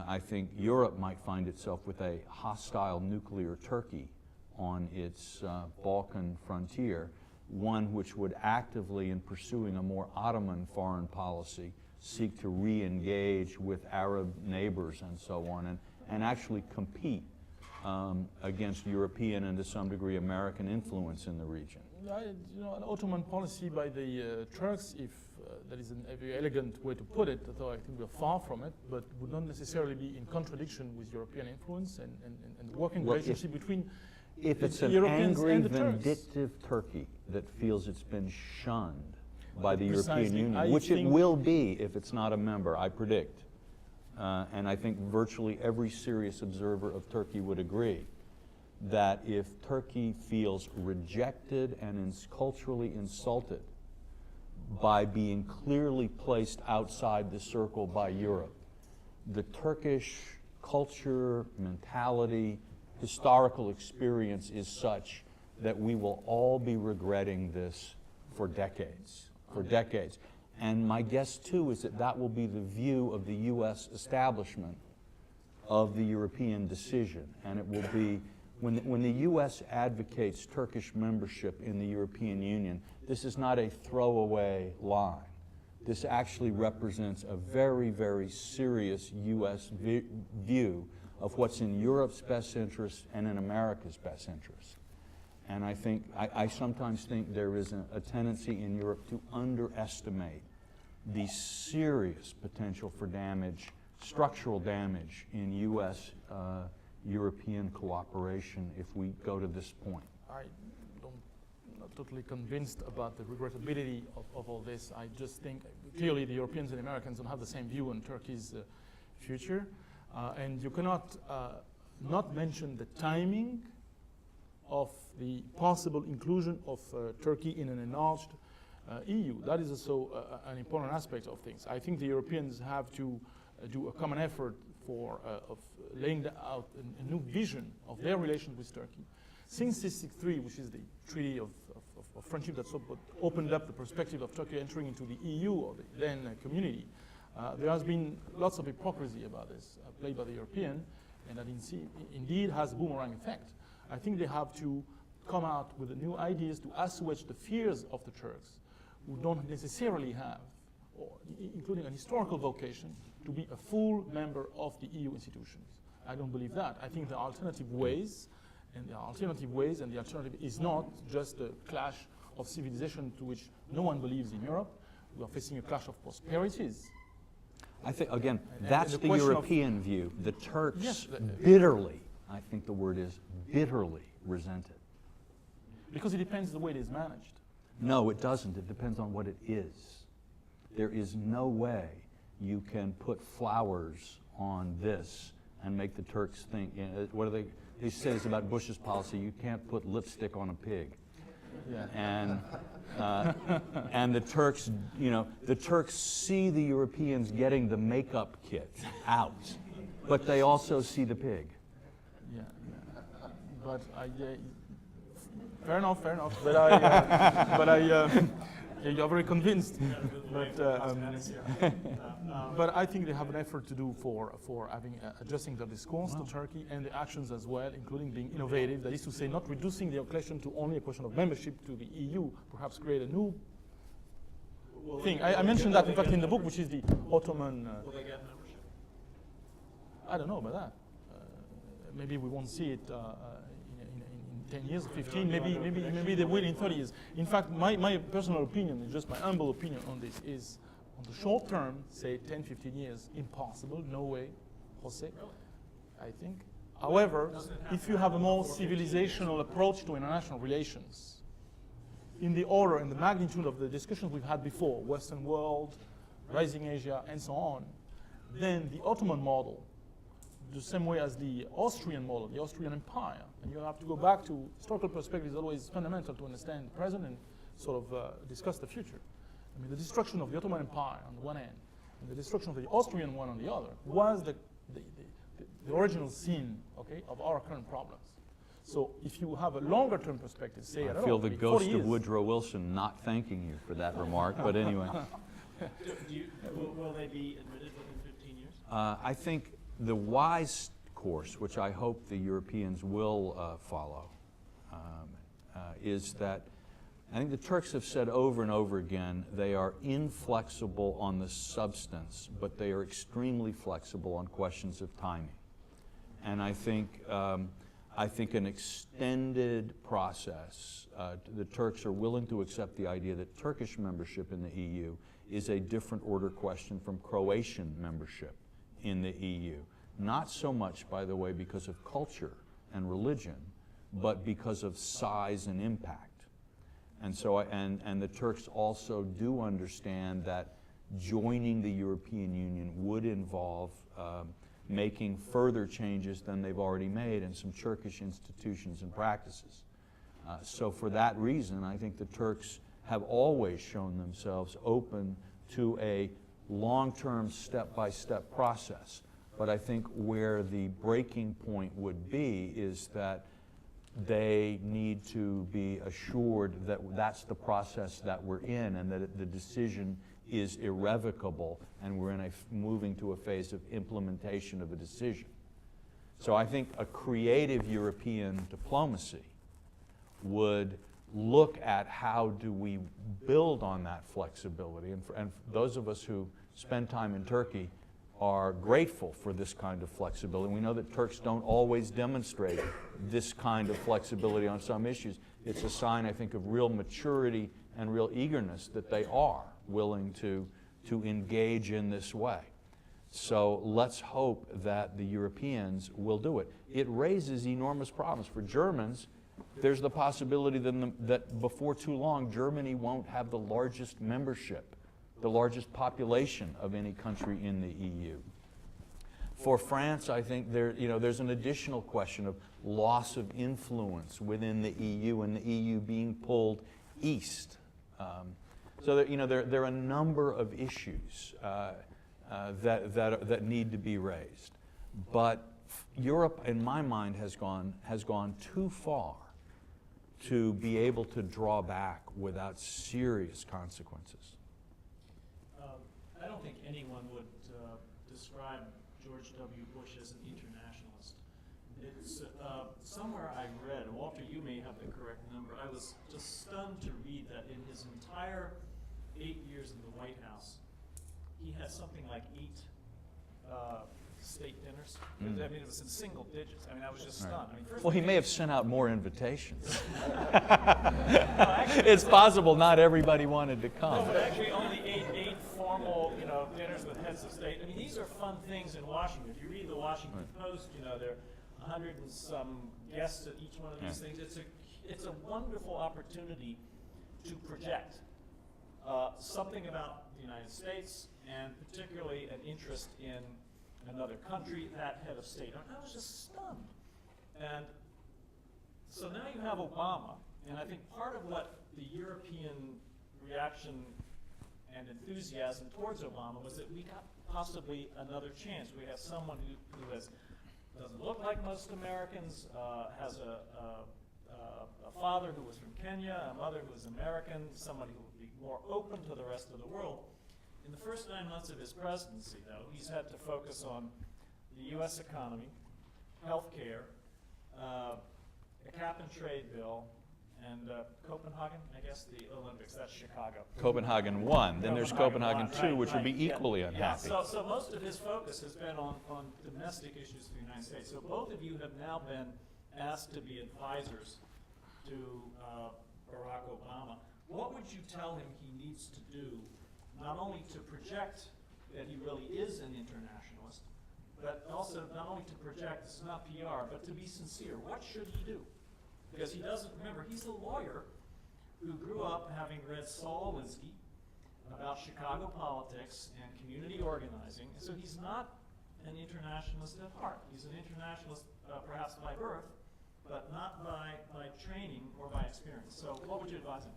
I think Europe might find itself with a hostile nuclear Turkey on its Balkan frontier, one which would actively, in pursuing a more Ottoman foreign policy, seek to re-engage with Arab neighbors and so on, and actually compete against European and to some degree American influence in the region. You know, an Ottoman policy by the Turks, if that is a very elegant way to put it, although I think we're far from it, but would not necessarily be in contradiction with European influence and the working relationship between if it's an Europeans angry, and the vindictive Turkey that feels it's been shunned by the Precisely. European Union, which it will be if it's not a member, I predict. And I think virtually every serious observer of Turkey would agree that if Turkey feels rejected and culturally insulted by being clearly placed outside the circle by Europe, the Turkish culture, mentality, historical experience is such that we will all be regretting this for decades, And my guess, too, is that that will be the view of the U.S. establishment of the European decision. And it will be, when the U.S. advocates Turkish membership in the European Union, this is not a throwaway line. This actually represents a very, very serious U.S. view of what's in Europe's best interest and in America's best interest. And I think, I sometimes think there is a tendency in Europe to underestimate the serious potential for damage, structural damage in U.S. European cooperation if we go to this point. I'm not totally convinced about the regrettability of all this. I just think clearly the Europeans and Americans don't have the same view on Turkey's future. And you cannot not mention the timing of the possible inclusion of Turkey in an enlarged EU. That is also an important aspect of things. I think the Europeans have to do a common effort of laying out a new vision of their relations with Turkey. Since 1963, which is the treaty of friendship that opened up the perspective of Turkey entering into the EU or the then community, there has been lots of hypocrisy about this played by the European, and that indeed has a boomerang effect. I think they have to come out with new ideas to assuage the fears of the Turks, who don't necessarily have, including an historical vocation, to be a full member of the EU institutions. I don't believe that. I think there are alternative ways, and the alternative is not just a clash of civilization to which no one believes in Europe. We are facing a clash of prosperities. I think, again, that's the European view. The Turks bitterly, I think the word is bitterly, resent it. Because it depends the way it is managed. No, it doesn't. It depends on what it is. There is no way you can put flowers on this and make the Turks think, you know, what do they say this about Bush's policy, you can't put lipstick on a pig. Yeah. And the Turks, you know, the Turks see the Europeans getting the makeup kit out, but they also see the pig. Yeah. But fair enough. You're very convinced. But I think they have an effort to do for adjusting their discourse to Turkey and the actions as well, including being innovative. That is to say, not reducing the question to only a question of membership to the EU, perhaps create a new thing. I mentioned that, in fact, in the book, which is the Ottoman. Will they get membership? I don't know about that. Maybe we won't see it in 10 years, 15, maybe they will in 30 years. In fact, my personal opinion, just my humble opinion on this, is on the short term, say 10, 15 years, impossible, no way, Jose, really? I think. However, if you have a more civilizational approach to international relations, in the order and the magnitude of the discussions we've had before, Western world, rising Asia, and so on, then the Ottoman model, the same way as the Austrian model, the Austrian Empire, and you have to go back to historical perspective, is always fundamental to understand the present and sort of discuss the future. I mean, the destruction of the Ottoman Empire on the one end, and the destruction of the Austrian one on the other, was the original scene, okay, of our current problems. So if you have a longer term perspective, say, I feel the ghost of Woodrow Wilson not thanking you for that remark, but anyway. Will they be admitted within 15 years? I think The wise course, which I hope the Europeans will follow, is that I think the Turks have said over and over again they are inflexible on the substance, but they are extremely flexible on questions of timing. And I think an extended process, the Turks are willing to accept the idea that Turkish membership in the EU is a different order question from Croatian membership in the EU. Not so much, by the way, because of culture and religion, but because of size and impact. And so, and the Turks also do understand that joining the European Union would involve making further changes than they've already made in some Turkish institutions and practices. So for that reason, I think the Turks have always shown themselves open to a long-term, step-by-step process. But I think where the breaking point would be is that they need to be assured that that's the process that we're in and that the decision is irrevocable and we're moving to a phase of implementation of a decision. So I think a creative European diplomacy would look at how do we build on that flexibility. And those of us who spend time in Turkey are grateful for this kind of flexibility. We know that Turks don't always demonstrate this kind of flexibility on some issues. It's a sign, I think, of real maturity and real eagerness that they are willing to engage in this way. So let's hope that the Europeans will do it. It raises enormous problems. For Germans, there's the possibility that before too long, Germany won't have the largest membership, the largest population of any country in the EU. For France, I think there's an additional question of loss of influence within the EU and the EU being pulled east. So there are a number of issues that need to be raised. But Europe, in my mind, has gone too far to be able to draw back without serious consequences. I don't think anyone would describe George W. Bush as an internationalist. It's somewhere I read, Walter, you may have the correct number, I was just stunned to read that in his entire 8 years in the White House, he had something like 8 state dinners. I mean, it was in single digits. I mean, I was just stunned. Right. I mean, first well, he may have sent out more invitations. Actually, it's possible not everybody wanted to come. No, but actually only eight formal, dinners with heads of state. I mean, these are fun things in Washington. If you read the Washington Post, there are 100 and some guests at each one of these things. It's a wonderful opportunity to project something about the United States and particularly an interest in another country, that head of state. I was just stunned. And so now you have Obama, and I think part of what the European reaction and enthusiasm towards Obama was that we got possibly another chance. We have someone who doesn't look like most Americans, has a father who was from Kenya, a mother who was American, somebody who would be more open to the rest of the world. In the first 9 months of his presidency, though, he's had to focus on the U.S. economy, health care, a cap-and-trade bill, and Copenhagen, I guess the Olympics, that's Chicago. Copenhagen 1, then there's Copenhagen 2, which will be equally unhappy. Yeah, so most of his focus has been on domestic issues for the United States. So both of you have now been asked to be advisors to Barack Obama. What would you tell him he needs to do, not only to project that he really is an internationalist, but also not only to project, it's not PR, but to be sincere? What should he do? Because he doesn't, remember, he's a lawyer who grew up having read Saul Alinsky about Chicago politics and community organizing, so he's not an internationalist at heart. He's an internationalist perhaps by birth, but not by training or by experience. So what would you advise him?